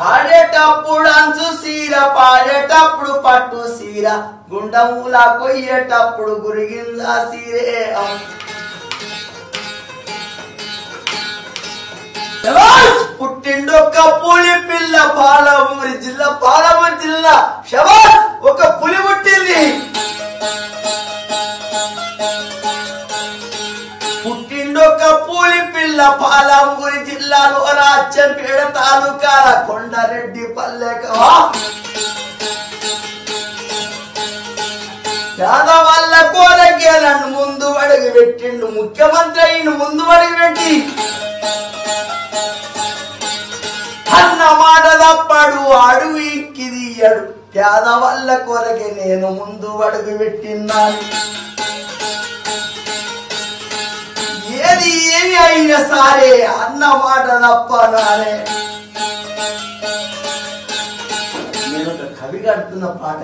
ఆడేటప్పుడు అంచు సీర పాడేటప్పుడు పట్టు సీర గుండములా కొయ్యేటప్పుడు గురిగిందా సీరే పుట్టిండొక్క పులి పిల్ల పాలమూరి జిల్లా శబాష్ ఒక పులి పుట్టింది పుట్టిండొక్క పులి పిల్ల పాలమూరి జిల్లాలో రాజ్యంపేట తాలూకాల కొండారెడ్డి పల్లెక పేదవాళ్ళ కోరకే నన్ను ముందు అడుగు పెట్టిండు ముఖ్యమంత్రి అయిన ముందు అడుగు పెట్టి అన్న మాట తప్పడు అడుగు ఇంకిదియ్యడు పేదవాళ్ళ కొరకే నేను ముందు అడుగు పెట్టిన్నాను ఏది ఏమి అయినా సరే అన్న మాట తప్పనానే నేను ఒక కవి కడుతున్న పాట